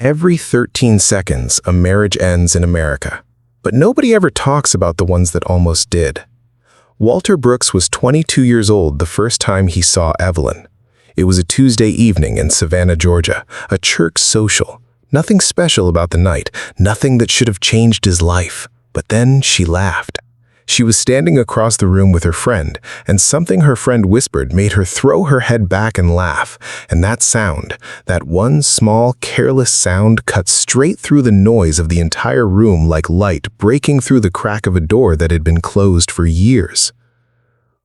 Every 13 seconds, a marriage ends in America. But nobody ever talks about the ones that almost did. Walter Brooks was 22 years old the first time he saw Evelyn. It was a Tuesday evening in Savannah, Georgia, a church social. Nothing special about the night, nothing that should have changed his life. But then she laughed. She was standing across the room with her friend, and something her friend whispered made her throw her head back and laugh. And that sound, that one small, careless sound, cut straight through the noise of the entire room like light breaking through the crack of a door that had been closed for years.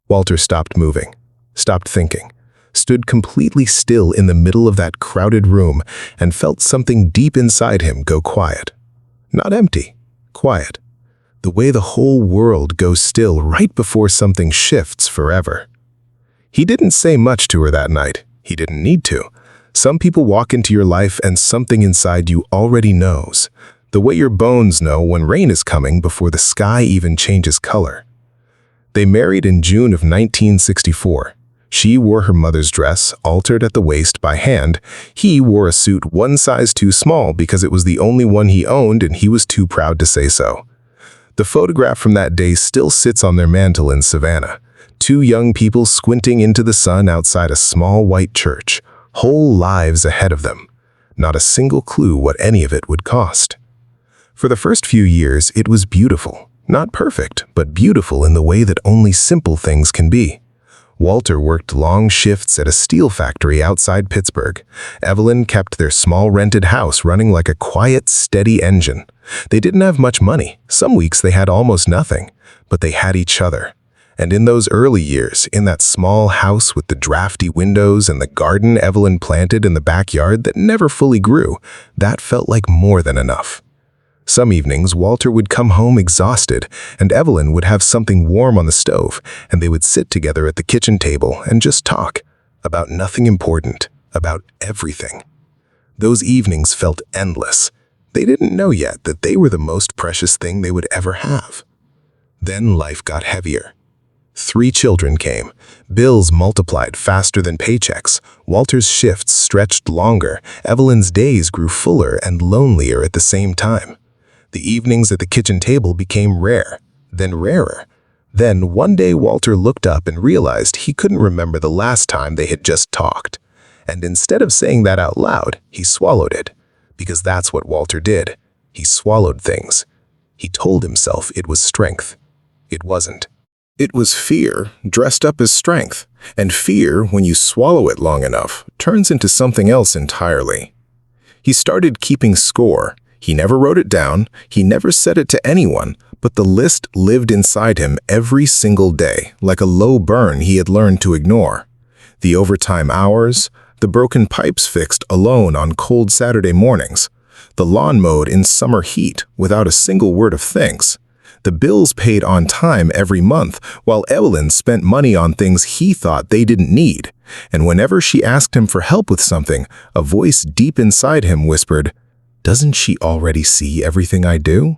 Walter stopped moving, stopped thinking, stood completely still in the middle of that crowded room, and felt something deep inside him go quiet. Not empty, quiet. The way the whole world goes still right before something shifts forever. He didn't say much to her that night. He didn't need to. Some people walk into your life and something inside you already knows. The way your bones know when rain is coming before the sky even changes color. They married in June of 1964. She wore her mother's dress, altered at the waist by hand. He wore a suit one size too small because it was the only one he owned and he was too proud to say so. The photograph from that day still sits on their mantel in Savannah. Two young people squinting into the sun outside a small white church, whole lives ahead of them. Not a single clue what any of it would cost. For the first few years, it was beautiful. Not perfect, but beautiful in the way that only simple things can be. Walter worked long shifts at a steel factory outside Pittsburgh. Evelyn kept their small rented house running like a quiet, steady engine. They didn't have much money. Some weeks they had almost nothing, but they had each other. And in those early years, in that small house with the drafty windows and the garden Evelyn planted in the backyard that never fully grew, that felt like more than enough. Some evenings, Walter would come home exhausted, and Evelyn would have something warm on the stove, and they would sit together at the kitchen table and just talk about nothing important, about everything. Those evenings felt endless. They didn't know yet that they were the most precious thing they would ever have. Then life got heavier. 3 children came. Bills multiplied faster than paychecks. Walter's shifts stretched longer. Evelyn's days grew fuller and lonelier at the same time. The evenings at the kitchen table became rare, then rarer. Then one day Walter looked up and realized he couldn't remember the last time they had just talked. And instead of saying that out loud, he swallowed it. Because that's what Walter did. He swallowed things. He told himself it was strength. It wasn't. It was fear dressed up as strength. And fear, when you swallow it long enough, turns into something else entirely. He started keeping score. He never wrote it down, he never said it to anyone, but the list lived inside him every single day, like a low burn he had learned to ignore. The overtime hours, the broken pipes fixed alone on cold Saturday mornings, the lawn mowed in summer heat without a single word of thanks, the bills paid on time every month, while Evelyn spent money on things he thought they didn't need. And whenever she asked him for help with something, a voice deep inside him whispered, "Doesn't she already see everything I do?"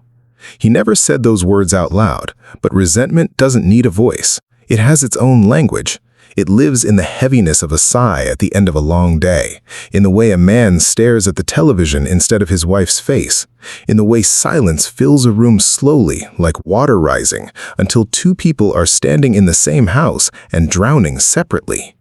He never said those words out loud, but resentment doesn't need a voice. It has its own language. It lives in the heaviness of a sigh at the end of a long day, in the way a man stares at the television instead of his wife's face, in the way silence fills a room slowly, like water rising, until 2 people are standing in the same house and drowning separately.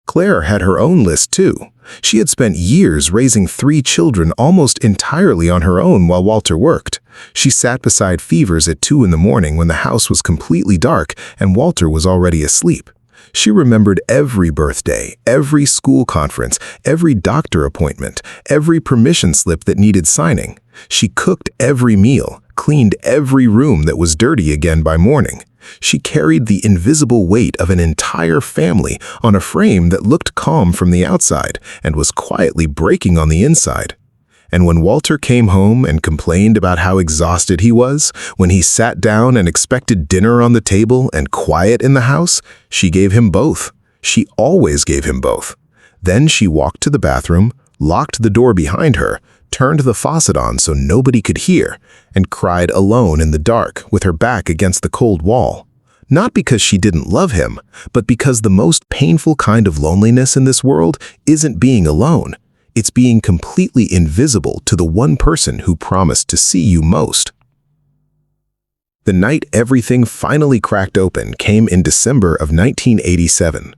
Claire had her own list too. She had spent years raising 3 children almost entirely on her own while Walter worked. She sat beside Fevers at 2 in the morning when the house was completely dark and Walter was already asleep. She remembered every birthday, every school conference, every doctor appointment, every permission slip that needed signing. She cooked every meal, cleaned every room that was dirty again by morning. She carried the invisible weight of an entire family on a frame that looked calm from the outside and was quietly breaking on the inside. And when Walter came home and complained about how exhausted he was, when he sat down and expected dinner on the table and quiet in the house, she gave him both. She always gave him both. Then she walked to the bathroom, locked the door behind her, turned the faucet on so nobody could hear, and cried alone in the dark with her back against the cold wall. Not because she didn't love him, but because the most painful kind of loneliness in this world isn't being alone. It's being completely invisible to the one person who promised to see you most. The night everything finally cracked open came in December of 1987.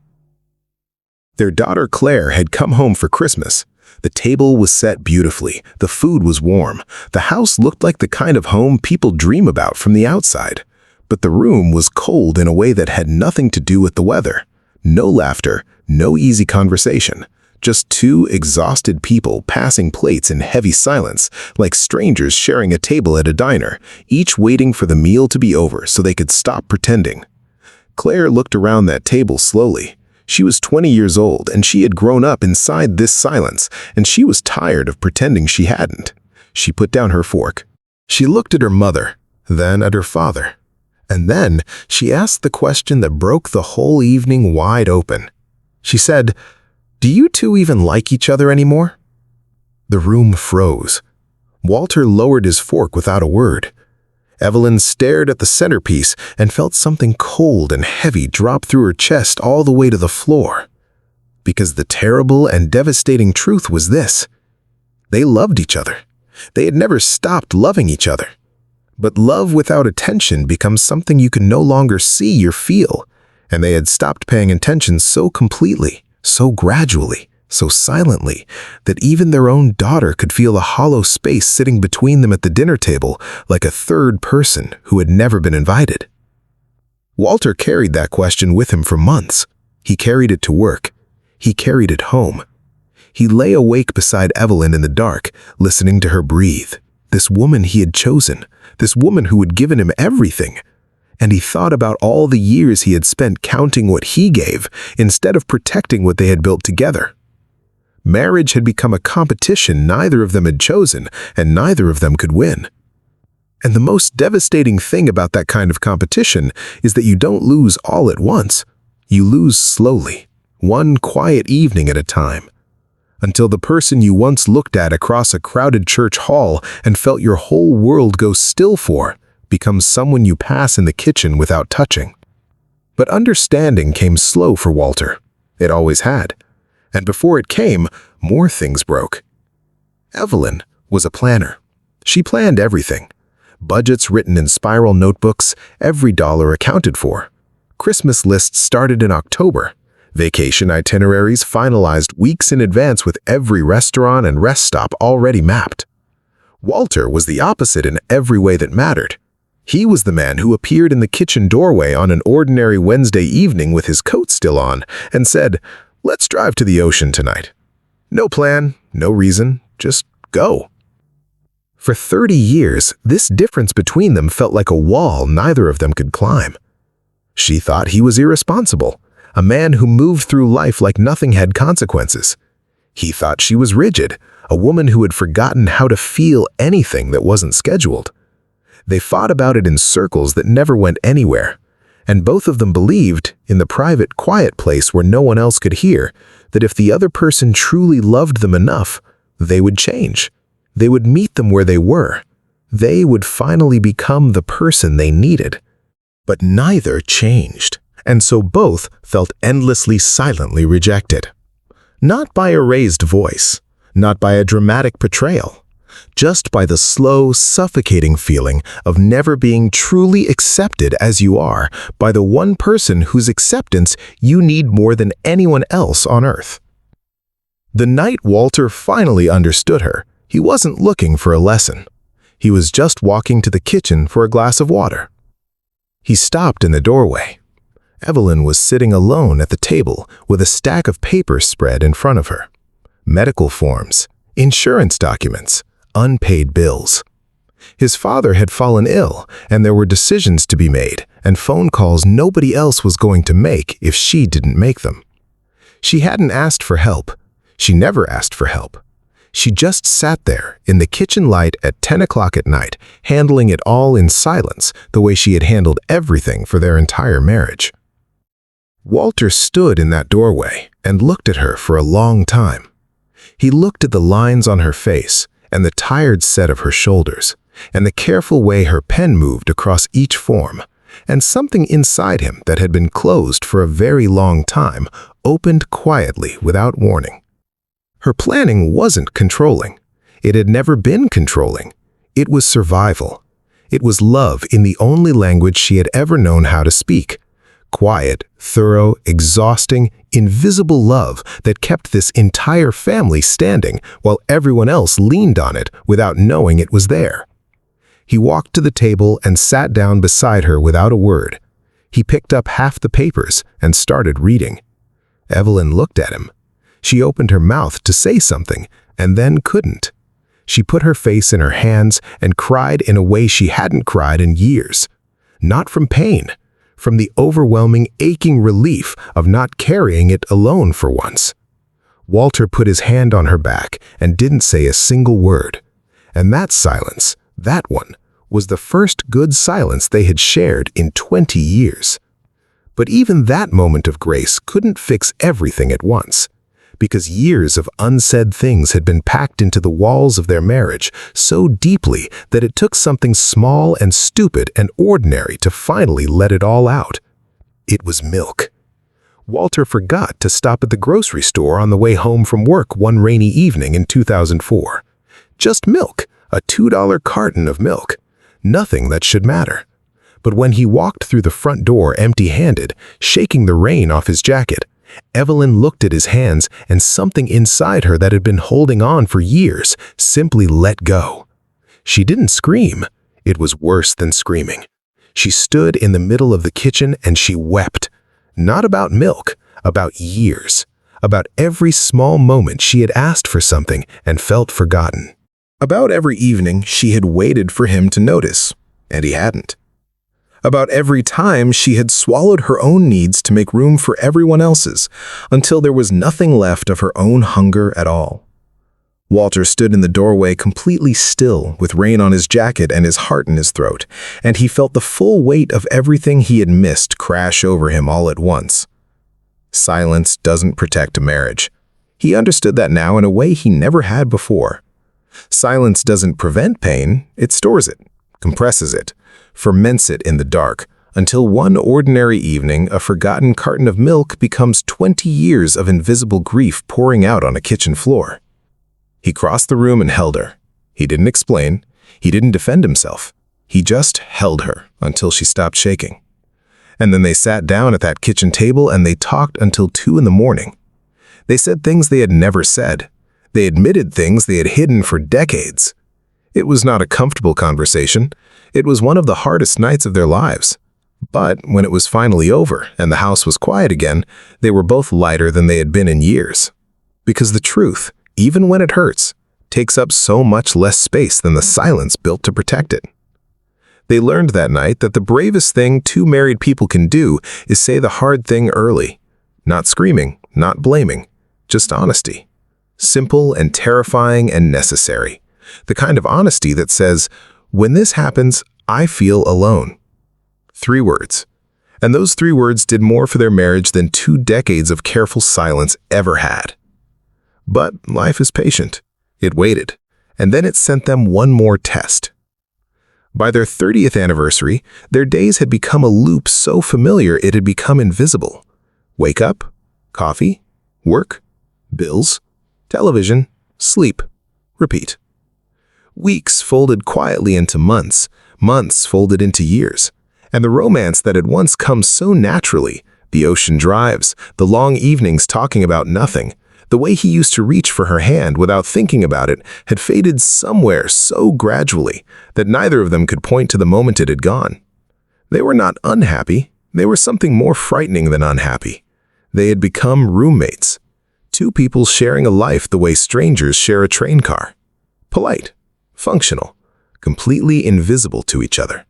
Their daughter Claire had come home for Christmas. The table was set beautifully, the food was warm, the house looked like the kind of home people dream about from the outside. But the room was cold in a way that had nothing to do with the weather. No laughter, no easy conversation. Just two exhausted people passing plates in heavy silence, like strangers sharing a table at a diner, each waiting for the meal to be over so they could stop pretending. Claire looked around that table slowly. She was 20 years old, and she had grown up inside this silence, and she was tired of pretending she hadn't. She put down her fork. She looked at her mother, then at her father. And then she asked the question that broke the whole evening wide open. She said, "Do you two even like each other anymore?" The room froze. Walter lowered his fork without a word. Evelyn stared at the centerpiece and felt something cold and heavy drop through her chest all the way to the floor. Because the terrible and devastating truth was this: they loved each other. They had never stopped loving each other. But love without attention becomes something you can no longer see or feel, and they had stopped paying attention so completely, so gradually, so silently, that even their own daughter could feel a hollow space sitting between them at the dinner table, like a third person who had never been invited. Walter carried that question with him for months. He carried it to work. He carried it home. He lay awake beside Evelyn in the dark, listening to her breathe. This woman he had chosen, this woman who had given him everything. And he thought about all the years he had spent counting what he gave instead of protecting what they had built together. Marriage had become a competition neither of them had chosen, and neither of them could win. And the most devastating thing about that kind of competition is that you don't lose all at once. You lose slowly, one quiet evening at a time, until the person you once looked at across a crowded church hall and felt your whole world go still for becomes someone you pass in the kitchen without touching. But understanding came slow for Walter. It always had. And before it came, more things broke. Evelyn was a planner. She planned everything. Budgets written in spiral notebooks, every dollar accounted for. Christmas lists started in October. Vacation itineraries finalized weeks in advance with every restaurant and rest stop already mapped. Walter was the opposite in every way that mattered. He was the man who appeared in the kitchen doorway on an ordinary Wednesday evening with his coat still on and said, "Let's drive to the ocean tonight." No plan, no reason, just go. For 30 years, this difference between them felt like a wall neither of them could climb. She thought he was irresponsible, a man who moved through life like nothing had consequences. He thought she was rigid, a woman who had forgotten how to feel anything that wasn't scheduled. They fought about it in circles that never went anywhere, and both of them believed, in the private, quiet place where no one else could hear, that if the other person truly loved them enough, they would change. They would meet them where they were. They would finally become the person they needed. But neither changed, and so both felt endlessly silently rejected. Not by a raised voice, not by a dramatic portrayal, just by the slow, suffocating feeling of never being truly accepted as you are by the one person whose acceptance you need more than anyone else on earth. The night Walter finally understood her, he wasn't looking for a lesson. He was just walking to the kitchen for a glass of water. He stopped in the doorway. Evelyn was sitting alone at the table with a stack of papers spread in front of her. Medical forms, insurance documents, unpaid bills. His father had fallen ill, and there were decisions to be made, and phone calls nobody else was going to make if she didn't make them. She hadn't asked for help. She never asked for help. She just sat there in the kitchen light at 10 o'clock at night, handling it all in silence, the way she had handled everything for their entire marriage. Walter stood in that doorway and looked at her for a long time. He looked at the lines on her face and the tired set of her shoulders and the careful way her pen moved across each form, and something inside him that had been closed for a very long time opened quietly without warning. Her planning wasn't controlling. It had never been controlling. It was survival. It was love in the only language she had ever known how to speak. Quiet, thorough, exhausting, invisible love that kept this entire family standing while everyone else leaned on it without knowing it was there. He walked to the table and sat down beside her without a word. He picked up half the papers and started reading. Evelyn looked at him. She opened her mouth to say something and then couldn't. She put her face in her hands and cried in a way she hadn't cried in years. Not from pain, from the overwhelming, aching relief of not carrying it alone for once. Walter put his hand on her back and didn't say a single word. And that silence, that one, was the first good silence they had shared in 20 years. But even that moment of grace couldn't fix everything at once, because years of unsaid things had been packed into the walls of their marriage so deeply that it took something small and stupid and ordinary to finally let it all out. It was milk. Walter forgot to stop at the grocery store on the way home from work one rainy evening in 2004. Just milk, a $2 carton of milk. Nothing that should matter. But when he walked through the front door empty-handed, shaking the rain off his jacket, Evelyn looked at his hands, and something inside her that had been holding on for years simply let go. She didn't scream. It was worse than screaming. She stood in the middle of the kitchen and she wept. Not about milk, about years. About every small moment she had asked for something and felt forgotten. About every evening she had waited for him to notice, and he hadn't. About every time she had swallowed her own needs to make room for everyone else's, until there was nothing left of her own hunger at all. Walter stood in the doorway completely still, with rain on his jacket and his heart in his throat, and he felt the full weight of everything he had missed crash over him all at once. Silence doesn't protect a marriage. He understood that now in a way he never had before. Silence doesn't prevent pain, it stores it, compresses it, ferments it in the dark, until one ordinary evening a forgotten carton of milk becomes 20 years of invisible grief pouring out on a kitchen floor. He crossed the room and held her. He didn't explain. He didn't defend himself. He just held her until she stopped shaking. And then they sat down at that kitchen table and they talked until 2 in the morning. They said things they had never said. They admitted things they had hidden for decades. It was not a comfortable conversation. It was one of the hardest nights of their lives. But when it was finally over and the house was quiet again, they were both lighter than they had been in years. Because the truth, even when it hurts, takes up so much less space than the silence built to protect it. They learned that night that the bravest thing two married people can do is say the hard thing early. Not screaming, not blaming, just honesty. Simple and terrifying and necessary. The kind of honesty that says, when this happens, I feel alone. 3 words. And those 3 words did more for their marriage than 2 decades of careful silence ever had. But life is patient. It waited, and then it sent them one more test. By their 30th anniversary, their days had become a loop so familiar it had become invisible. Wake up, coffee, work, bills, television, sleep, repeat. Weeks folded quietly into months, months folded into years, and the romance that had once come so naturally, the ocean drives, the long evenings talking about nothing, the way he used to reach for her hand without thinking about it, had faded somewhere so gradually that neither of them could point to the moment it had gone. They were not unhappy, they were something more frightening than unhappy. They had become roommates. 2 people sharing a life the way strangers share a train car. Polite, functional, completely invisible to each other.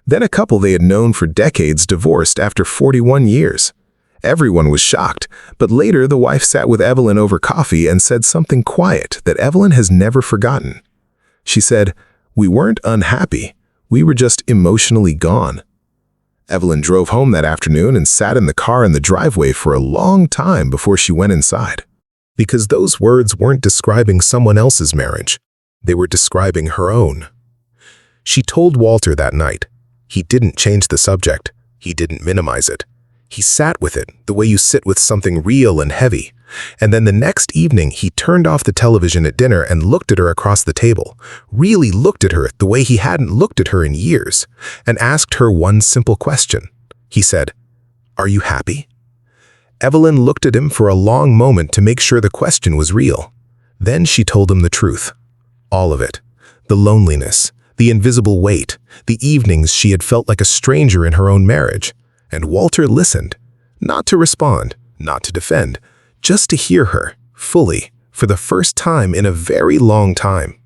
Then a couple they had known for decades divorced after 41 years. Everyone was shocked, but later the wife sat with Evelyn over coffee and said something quiet that Evelyn has never forgotten. She said, "We weren't unhappy, we were just emotionally gone." Evelyn drove home that afternoon and sat in the car in the driveway for a long time before she went inside. Because those words weren't describing someone else's marriage, they were describing her own. She told Walter that night. He didn't change the subject. He didn't minimize it. He sat with it the way you sit with something real and heavy, And then the next evening, he turned off the television at dinner and looked at her across the table, really looked at her the way he hadn't looked at her in years, and asked her one simple question. He said, "Are you happy?" Evelyn looked at him for a long moment to make sure the question was real. Then she told him the truth. All of it. The loneliness, the invisible weight, the evenings she had felt like a stranger in her own marriage. And Walter listened, not to respond, not to defend, just to hear her, fully, for the first time in a very long time.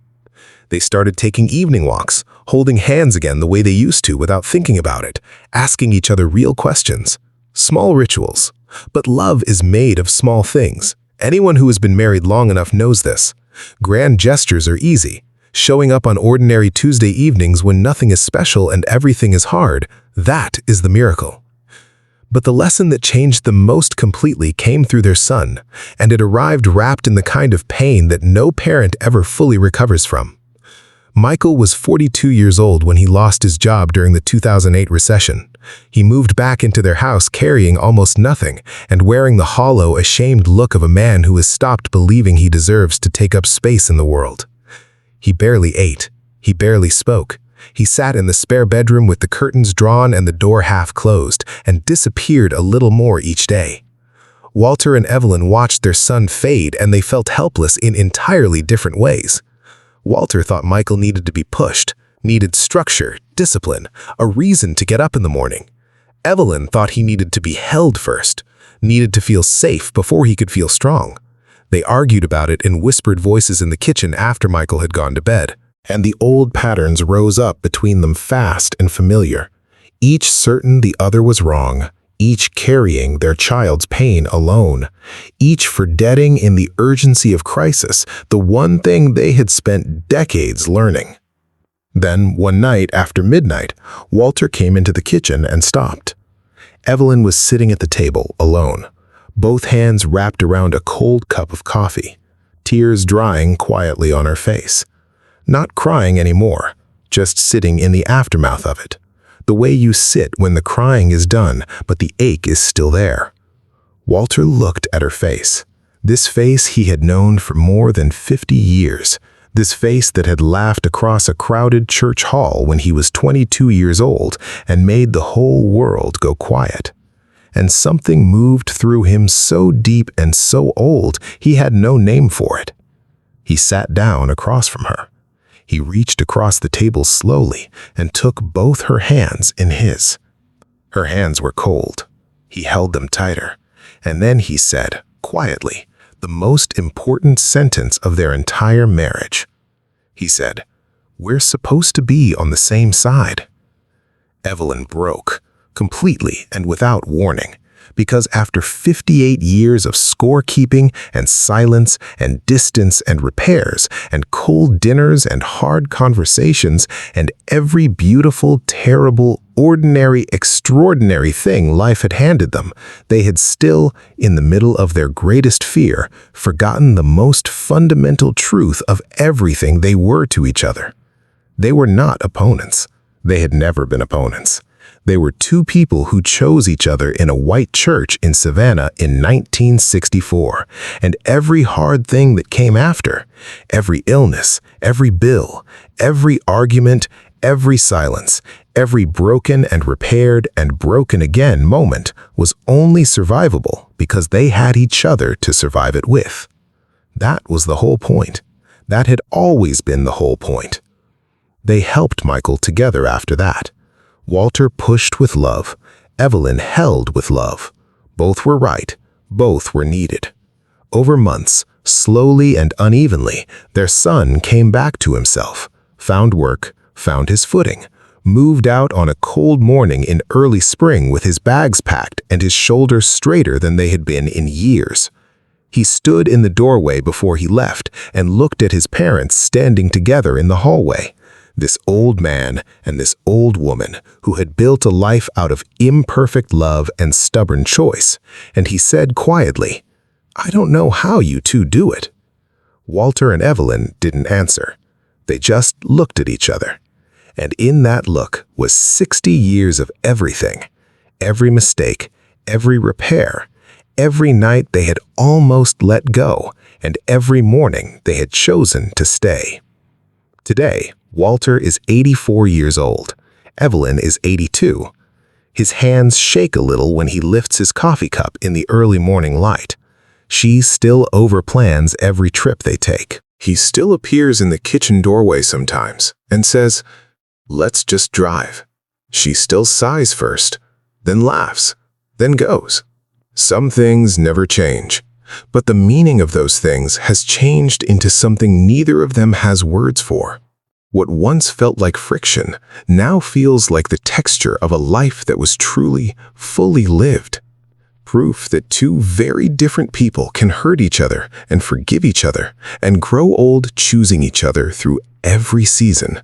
They started taking evening walks, holding hands again the way they used to without thinking about it, asking each other real questions. Small rituals. But love is made of small things. Anyone who has been married long enough knows this. Grand gestures are easy. Showing up on ordinary Tuesday evenings when nothing is special and everything is hard, that is the miracle. But the lesson that changed them most completely came through their son, and it arrived wrapped in the kind of pain that no parent ever fully recovers from. Michael was 42 years old when he lost his job during the 2008 recession. He moved back into their house carrying almost nothing and wearing the hollow, ashamed look of a man who has stopped believing he deserves to take up space in the world. He barely ate. He barely spoke. He sat in the spare bedroom with the curtains drawn and the door half closed and disappeared a little more each day. Walter and Evelyn watched their son fade and they felt helpless in entirely different ways. Walter thought Michael needed to be pushed, needed structure, discipline, a reason to get up in the morning. Evelyn thought he needed to be held first, needed to feel safe before he could feel strong. They argued about it in whispered voices in the kitchen after Michael had gone to bed, and the old patterns rose up between them fast and familiar, each certain the other was wrong, each carrying their child's pain alone, each forgetting in the urgency of crisis the one thing they had spent decades learning. Then, one night after midnight, Walter came into the kitchen and stopped. Evelyn was sitting at the table, alone, both hands wrapped around a cold cup of coffee, tears drying quietly on her face. Not crying anymore, just sitting in the aftermath of it. The way you sit when the crying is done, but the ache is still there. Walter looked at her face. This face he had known for more than 50 years. This face that had laughed across a crowded church hall when he was 22 years old and made the whole world go quiet. And something moved through him so deep and so old he had no name for it. He sat down across from her. He reached across the table slowly and took both her hands in his. Her hands were cold. He held them tighter. And then he said, quietly, the most important sentence of their entire marriage. He said, "We're supposed to be on the same side." Evelyn broke, completely and without warning, because after 58 years of scorekeeping and silence and distance and repairs and cold dinners and hard conversations and every beautiful, terrible, ordinary, extraordinary thing life had handed them, they had still, in the middle of their greatest fear, forgotten the most fundamental truth of everything they were to each other. They were not opponents. They had never been opponents. They were two people who chose each other in a white church in Savannah in 1964, and every hard thing that came after, every illness, every bill, every argument, every silence, every broken and repaired and broken again moment was only survivable because they had each other to survive it with. That was the whole point. That had always been the whole point. They helped Michael together after that. Walter pushed with love. Evelyn held with love. Both were right. Both were needed. Over months, slowly and unevenly, their son came back to himself, found work, found his footing, moved out on a cold morning in early spring with his bags packed and his shoulders straighter than they had been in years. He stood in the doorway before he left and looked at his parents standing together in the hallway. This old man and this old woman who had built a life out of imperfect love and stubborn choice, and he said quietly, "I don't know how you two do it." Walter and Evelyn didn't answer. They just looked at each other. And in that look was 60 years of everything, every mistake, every repair, Every night they had almost let go, and every morning they had chosen to stay. Today, Walter is 84 years old. Evelyn is 82. His hands shake a little when he lifts his coffee cup in the early morning light. She still overplans every trip they take. He still appears in the kitchen doorway sometimes and says, "Let's just drive." She still sighs first, then laughs, then goes. Some things never change, but the meaning of those things has changed into something neither of them has words for. What once felt like friction now feels like the texture of a life that was truly, fully lived. Proof that two very different people can hurt each other and forgive each other and grow old choosing each other through every season.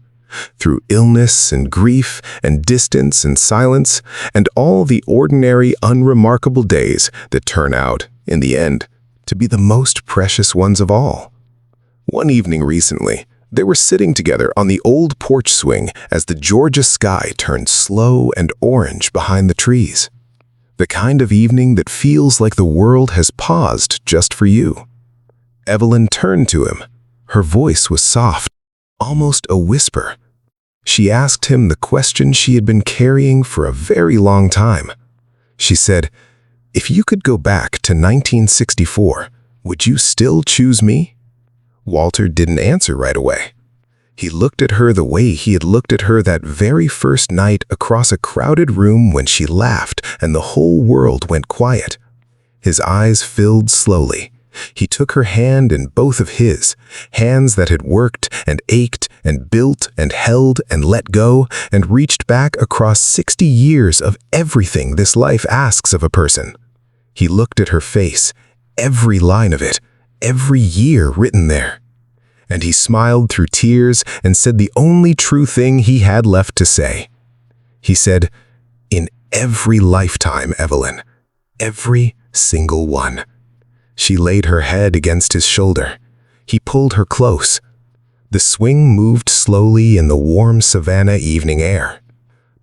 Through illness and grief and distance and silence and all the ordinary, unremarkable days that turn out, in the end, to be the most precious ones of all. One evening recently, they were sitting together on the old porch swing as the Georgia sky turned slow and orange behind the trees. The kind of evening that feels like the world has paused just for you. Evelyn turned to him. Her voice was soft, almost a whisper. She asked him the question she had been carrying for a very long time. She said, "If you could go back to 1964, would you still choose me?" Walter didn't answer right away. He looked at her the way he had looked at her that very first night across a crowded room when she laughed and the whole world went quiet. His eyes filled slowly. He took her hand in both of his, hands that had worked and ached and built and held and let go and reached back across 60 years of everything this life asks of a person. He looked at her face, every line of it, every year written there. And he smiled through tears and said the only true thing he had left to say. He said, "In every lifetime, Evelyn, every single one." She laid her head against his shoulder. He pulled her close. The swing moved slowly in the warm Savannah evening air.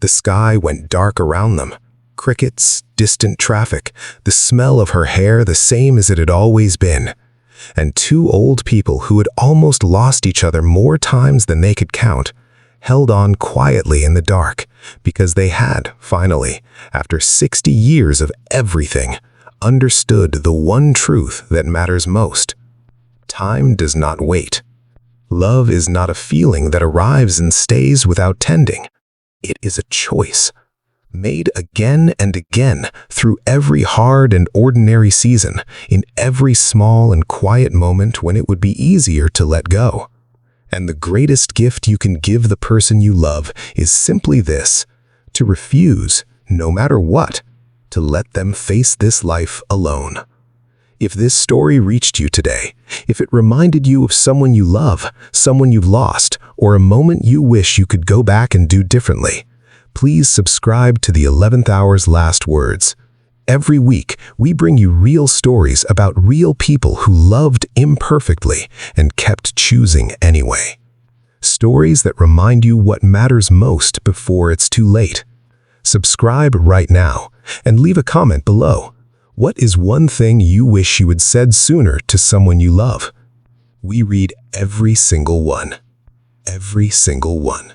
The sky went dark around them. Crickets, distant traffic, the smell of her hair the same as it had always been. And two old people who had almost lost each other more times than they could count, held on quietly in the dark because they had, finally, after 60 years of everything, understood the one truth that matters most. Time does not wait. Love is not a feeling that arrives and stays without tending. It is a choice, made again and again through every hard and ordinary season, in every small and quiet moment when it would be easier to let go. And the greatest gift you can give the person you love is simply this: to refuse, no matter what, to let them face this life alone. If this story reached you today, if it reminded you of someone you love, someone you've lost, or a moment you wish you could go back and do differently, please subscribe to the 11th Hour's Last Words. Every week, we bring you real stories about real people who loved imperfectly and kept choosing anyway. Stories that remind you what matters most before it's too late. Subscribe right now and leave a comment below. What is one thing you wish you had said sooner to someone you love? We read every single one. Every single one.